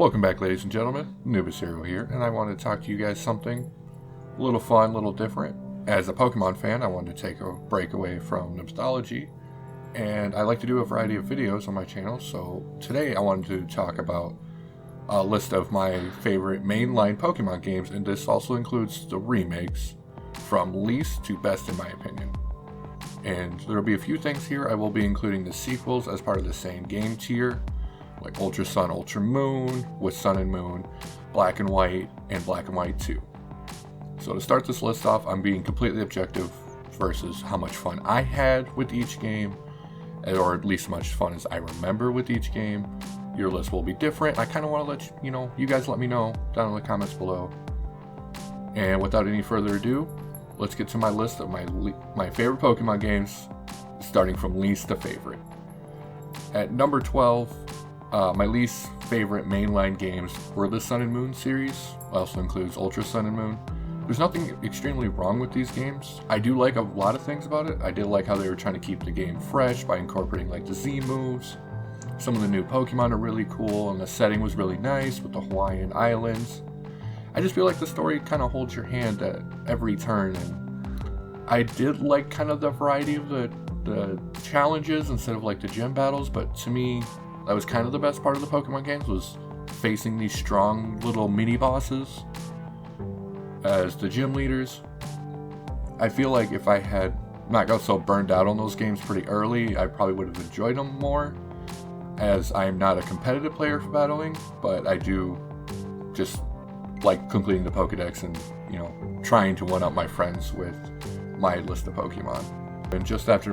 Welcome back, ladies and gentlemen. Nubisero here, and I wanted to talk to you guys something a little fun, a little different. As a Pokemon fan, I wanted to take a break away from nostalgia, and I like to do a variety of videos on my channel, so today I wanted to talk about a list of my favorite mainline Pokemon games, and this also includes the remakes from least to best in my opinion. And there will be a few things here. I will be including the sequels as part of the same game tier, like Ultra Sun, Ultra Moon, with Sun and Moon, Black and White, and Black and White 2. So to start this list off, I'm being completely objective versus how much fun I had with each game, or at least as much fun as I remember with each game. Your list will be different. I kind of want to let you guys let me know down in the comments below. And without any further ado, let's get to my list of my favorite Pokemon games, starting from least to favorite. At number 12, my least favorite mainline games were the Sun and Moon series. Also includes Ultra Sun and Moon. There's nothing extremely wrong with these games. I do like a lot of things about it. I did like how they were trying to keep the game fresh by incorporating like the Z moves. Some of the new Pokemon are really cool, and the setting was really nice with the Hawaiian Islands. I just feel like the story kind of holds your hand at every turn, and I did like kind of the variety of the challenges instead of like the gym battles, but to me, that was kind of the best part of the Pokemon games, was facing these strong little mini bosses as the gym leaders. I feel like if I had not got so burned out on those games pretty early, I probably would have enjoyed them more, as I am not a competitive player for battling, but I do just like completing the Pokedex and, trying to one-up my friends with my list of Pokemon. And just after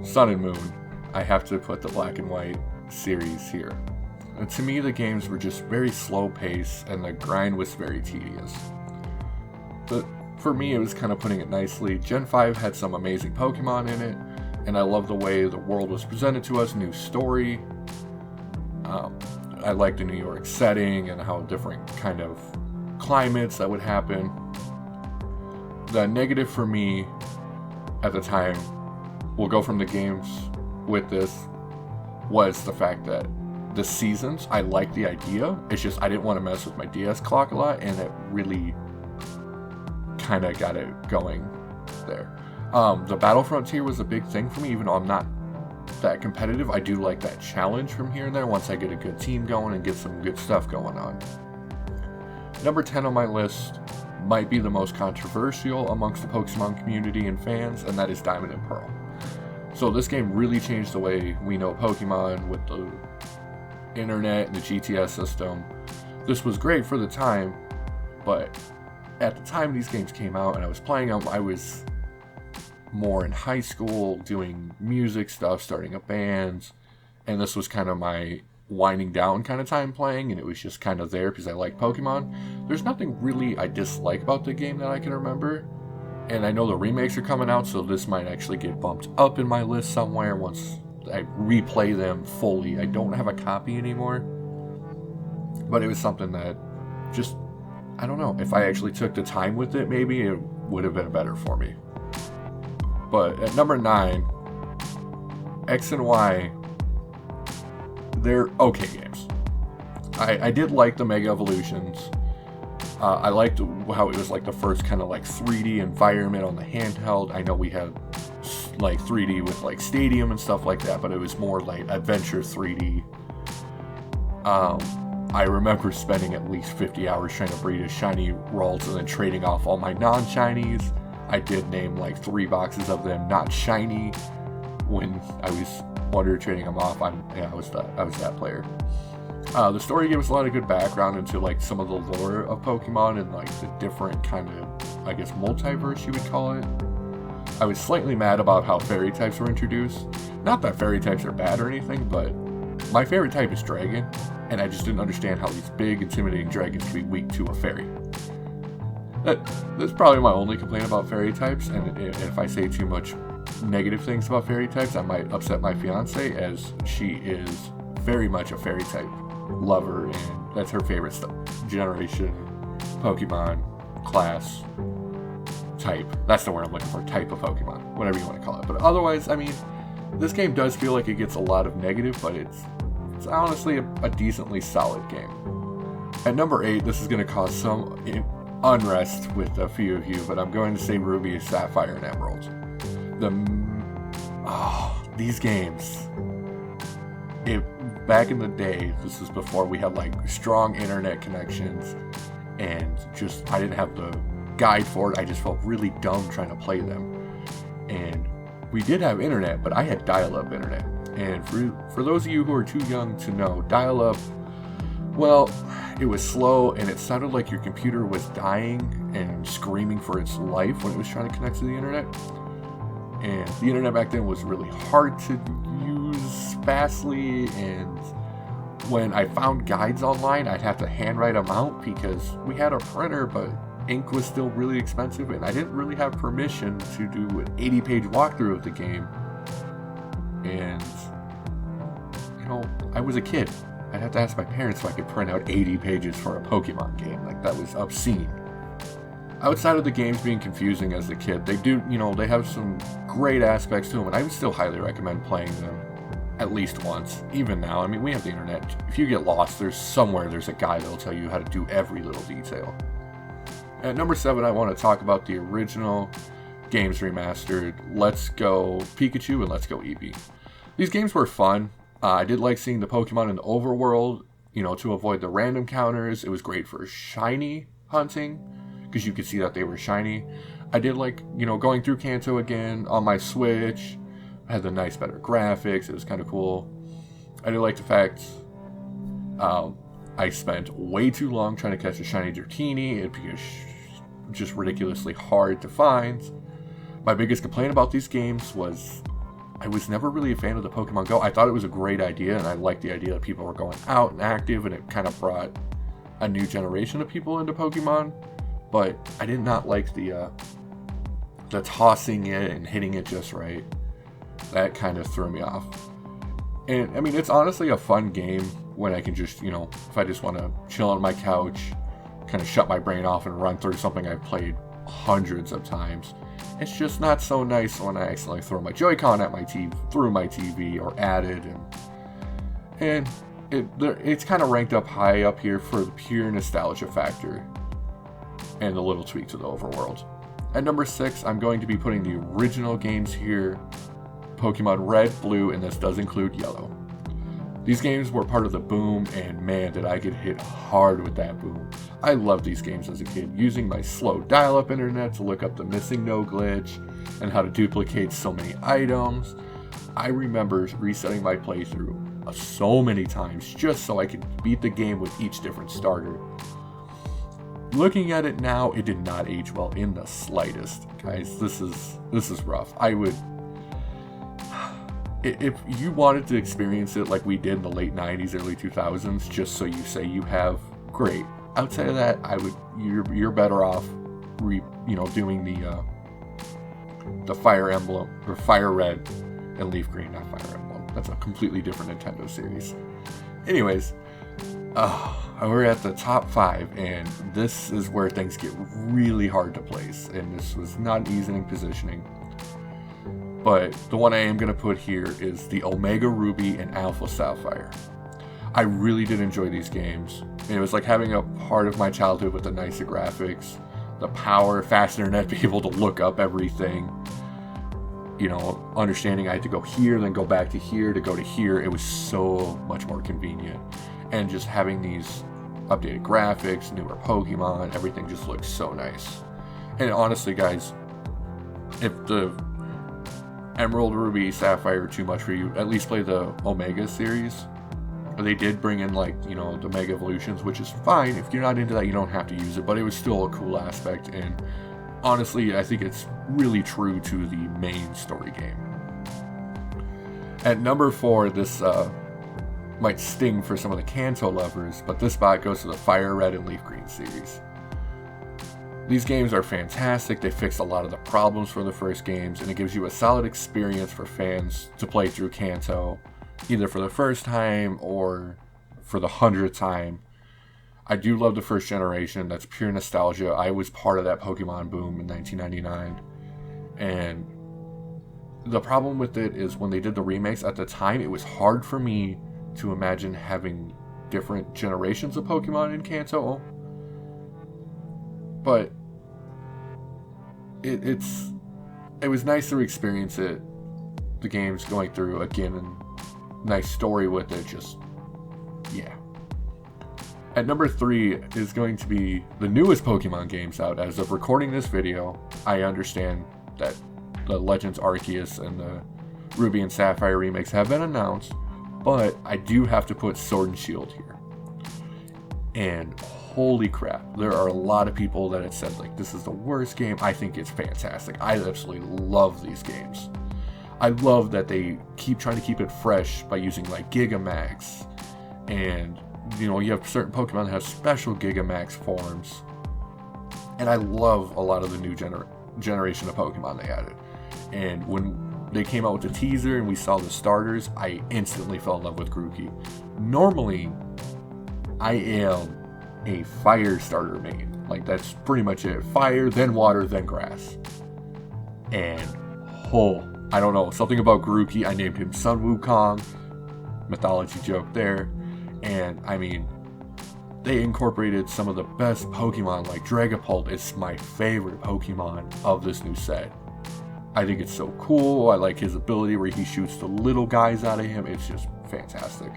Sun and Moon, I have to put the Black and White series here. And to me, the games were just very slow paced and the grind was very tedious. But for me, it was kind of putting it nicely. Gen 5 had some amazing Pokemon in it, and I love the way the world was presented to us, new story. I liked the New York setting and how different kind of climates that would happen. The negative for me at the time, we'll go from the games with this, was the fact that the seasons, I liked the idea, it's just I didn't want to mess with my DS clock a lot, and it really kind of got it going there. The Battle Frontier was a big thing for me, even though I'm not that competitive. I do like that challenge from here and there once I get a good team going and get some good stuff going on. Number 10 on my list might be the most controversial amongst the Pokemon community and fans, and that is Diamond and Pearl. So this game really changed the way we know Pokemon with the internet and the GTS system. This was great for the time, but at the time these games came out and I was playing them, I was more in high school doing music stuff, starting up bands, and this was kind of my winding down kind of time playing, and it was just kind of there because I like Pokemon. There's nothing really I dislike about the game that I can remember, and I know the remakes are coming out, so this might actually get bumped up in my list somewhere once I replay them fully. I don't have a copy anymore, but it was something that just, I don't know, if I actually took the time with it, maybe it would have been better for me. But at number 9, X and Y, they're okay games. I did like the Mega Evolutions. I liked how it was like the first kind of like 3D environment on the handheld. I know we had like 3D with like Stadium and stuff like that, but it was more like Adventure 3D. I remember spending at least 50 hours trying to breed a shiny Ralts and then trading off all my non-shinies. I did name like 3 boxes of them not shiny when I was wonder trading them off. I was that player. The story gave us a lot of good background into like some of the lore of Pokemon and like the different kind of, I guess, multiverse you would call it. I was slightly mad about how fairy types were introduced. Not that fairy types are bad or anything, but my favorite type is dragon, and I just didn't understand how these big, intimidating dragons could be weak to a fairy. That's probably my only complaint about fairy types, and if I say too much negative things about fairy types, I might upset my fiance, as she is very much a fairy type lover, and that's her favorite generation, Pokemon, class, type. That's the word I'm looking for, type of Pokemon, whatever you want to call it. But otherwise, I mean, this game does feel like it gets a lot of negative, but it's it's honestly a decently solid game. At number 8, this is going to cause some unrest with a few of you, but I'm going to say Ruby, Sapphire, and Emerald. These games. Back in the day, this was before we had like strong internet connections, and just I didn't have the guide for it. I just felt really dumb trying to play them. And we did have internet, but I had dial-up internet. And for those of you who are too young to know, dial-up, well, it was slow and it sounded like your computer was dying and screaming for its life when it was trying to connect to the internet. And the internet back then was really hard to use fastly, and when I found guides online, I'd have to handwrite them out because we had a printer, but ink was still really expensive, and I didn't really have permission to do an 80-page walkthrough of the game. And, I was a kid. I'd have to ask my parents if I could print out 80 pages for a Pokemon game. Like, that was obscene. Outside of the games being confusing as a kid, they do, they have some great aspects to them, and I would still highly recommend playing them at least once. Even now, I mean, we have the internet. If you get lost, there's a guide that'll tell you how to do every little detail. At number 7, I want to talk about the original games remastered, Let's Go Pikachu and Let's Go Eevee. These games were fun. I did like seeing the Pokemon in the overworld, to avoid the random counters. It was great for shiny hunting, because you could see that they were shiny. I did like, going through Kanto again on my Switch. I had the nice, better graphics. It was kind of cool. I did like the fact I spent way too long trying to catch a shiny Dratini. It'd be just ridiculously hard to find. My biggest complaint about these games was I was never really a fan of the Pokemon Go. I thought it was a great idea, and I liked the idea that people were going out and active, and it kind of brought a new generation of people into Pokemon. But I did not like the tossing it and hitting it just right. That kind of threw me off. And I mean, it's honestly a fun game when I can just, if I just want to chill on my couch, kind of shut my brain off and run through something I've played hundreds of times. It's just not so nice when I accidentally throw my Joy-Con at my through my TV or at it, and it's kind of ranked up high up here for the pure nostalgia factor and the little tweak to the overworld. At number 6, I'm going to be putting the original games here, Pokemon Red, Blue, and this does include Yellow. These games were part of the boom, and man, did I get hit hard with that boom. I loved these games as a kid, using my slow dial-up internet to look up the missing no glitch and how to duplicate so many items. I remember resetting my playthrough so many times just so I could beat the game with each different starter. Looking at it now, it did not age well in the slightest. Guys, this is rough. If you wanted to experience it like we did in the late 90s, early 2000s, just so you say you have, great. Outside of that, you're better off doing the Fire Emblem, or Fire Red and Leaf Green, not Fire Emblem. That's a completely different Nintendo series. Anyways, we're at the top 5, and this is where things get really hard to place, and this was not an easy positioning. But the one I am going to put here is the Omega Ruby and Alpha Sapphire. I really did enjoy these games. It was like having a part of my childhood with the nicer graphics, the power, fast internet, be able to look up everything. Understanding I had to go here, then go back to here, to go to here. It was so much more convenient. And just having these updated graphics, newer Pokemon, everything just looks so nice. And honestly, guys, if the Emerald, Ruby, Sapphire are too much for you, at least play the Omega series. They did bring in the Mega Evolutions, which is fine. If you're not into that, you don't have to use it, but it was still a cool aspect, and honestly, I think it's really true to the main story game. At number 4, this might sting for some of the Kanto lovers, but this spot goes to the Fire Red and Leaf Green series. These games are fantastic. They fixed a lot of the problems from the first games, and it gives you a solid experience for fans to play through Kanto, either for the first time or for the 100th time. I do love the first generation. That's pure nostalgia. I was part of that Pokemon boom in 1999, and the problem with it is when they did the remakes at the time, it was hard for me to imagine having different generations of Pokemon in Kanto. But it was nice to experience it. The game's going through again, and nice story with it. Just, yeah. At number 3 is going to be the newest Pokemon games out. As of recording this video, I understand that the Legends Arceus and the Ruby and Sapphire remakes have been announced, but I do have to put Sword and Shield here. And holy crap, there are a lot of people that have said, like, this is the worst game. I think it's fantastic. I absolutely love these games. I love that they keep trying to keep it fresh by using, like, Gigamax. And, you know, you have certain Pokemon that have special Gigamax forms. And I love a lot of the new generation of Pokemon they added. And when they came out with the teaser and we saw the starters, I instantly fell in love with Grookey. Normally, I am a fire starter main. Like, that's pretty much it. Fire, then water, then grass. And, I don't know. Something about Grookey. I named him Sun Wukong. Mythology joke there. And, I mean, they incorporated some of the best Pokemon. Like, Dragapult is my favorite Pokemon of this new set. I think it's so cool. I like his ability where he shoots the little guys out of him. It's just fantastic.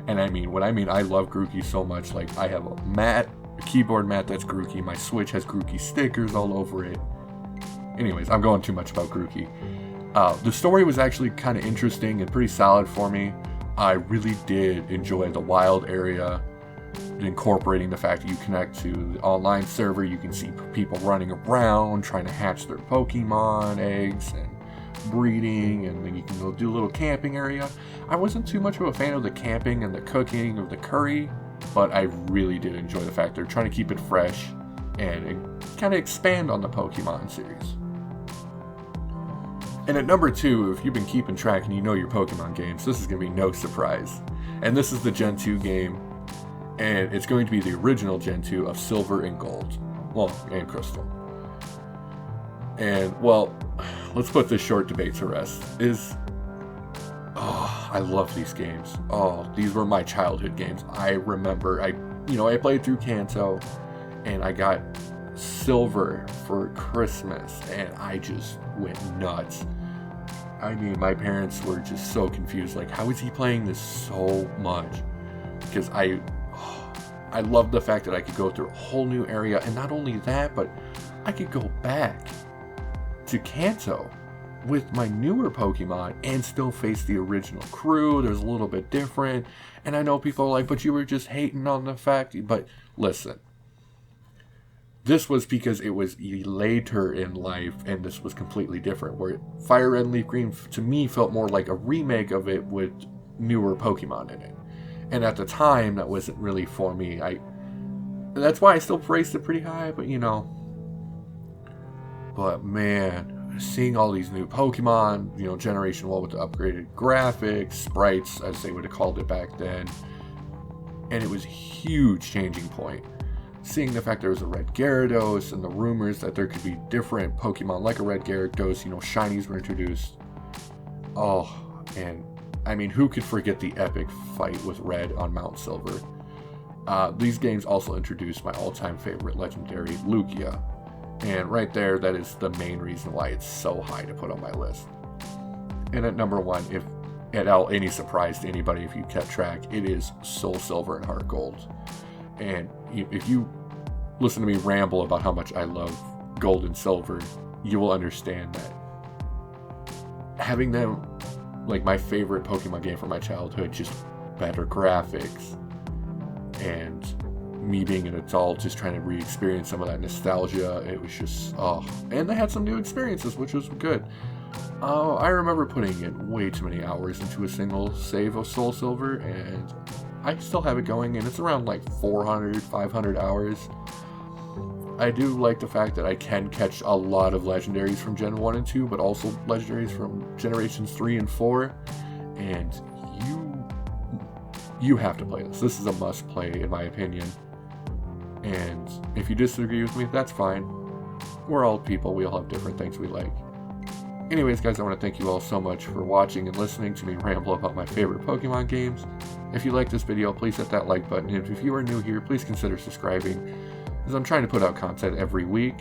And I mean, I love Grookey so much. Like, I have a keyboard mat that's Grookey. My Switch has Grookey stickers all over it. Anyways, I'm going too much about Grookey. The story was actually kind of interesting and pretty solid for me. I really did enjoy the wild area, incorporating the fact that you connect to the online server. You can see people running around trying to hatch their Pokemon eggs and breeding, and then you can go do a little camping area. I wasn't too much of a fan of the camping and the cooking of the curry, but I really did enjoy the fact they're trying to keep it fresh and kind of expand on the Pokemon series. And at number 2, if you've been keeping track and you know your Pokemon games, this is going to be no surprise. And this is the Gen 2 game, and it's going to be the original Gen 2 of Silver and Gold. Well, and Crystal. And, well, let's put this short debate to rest. I love these games. These were my childhood games. I remember, I played through Kanto, and I got Silver for Christmas, and I just went nuts. I mean, my parents were just so confused. Like, how is he playing this so much? Because I love the fact that I could go through a whole new area, and not only that, but I could go back to Kanto with my newer Pokemon and still face the original crew. There's a little bit different, and I know people are like, but you were just hating on the fact. But listen, this was because it was later in life, and this was completely different. Where Fire Red and Leaf Green, to me, felt more like a remake of it with newer Pokemon in it. And at the time, that wasn't really for me. That's why I still praised it pretty high, but But man, seeing all these new Pokemon, Generation 1 with the upgraded graphics, sprites, as they would have called it back then. And it was a huge changing point. Seeing the fact there was a red Gyarados and the rumors that there could be different Pokemon like a red Gyarados, shinies were introduced. And I mean, who could forget the epic fight with Red on Mount Silver? These games also introduced my all-time favorite legendary, Lugia. And right there, that is the main reason why it's so high to put on my list. And at number 1, if at all any surprise to anybody if you kept track, it is Soul Silver and Heart Gold. And if you listen to me ramble about how much I love Gold and Silver, you will understand that having them, like my favorite Pokemon game from my childhood, just better graphics, and me being an adult just trying to re-experience some of that nostalgia, it was just, and they had some new experiences, which was good. I remember putting in way too many hours into a single save of Soul Silver, and I still have it going, and it's around like 400, 500 hours. I do like the fact that I can catch a lot of legendaries from Gen 1 and 2, but also legendaries from Generations 3 and 4, and you have to play this. This is a must-play, in my opinion. And if you disagree with me, that's fine. We're all people. We all have different things we like. Anyways, guys, I want to thank you all so much for watching and listening to me ramble about my favorite Pokemon games. If you like this video, please hit that like button. And if you are new here, please consider subscribing, as I'm trying to put out content every week.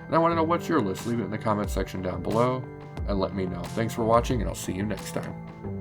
And I want to know what's your list. Leave it in the comment section down below and let me know. Thanks for watching, and I'll see you next time.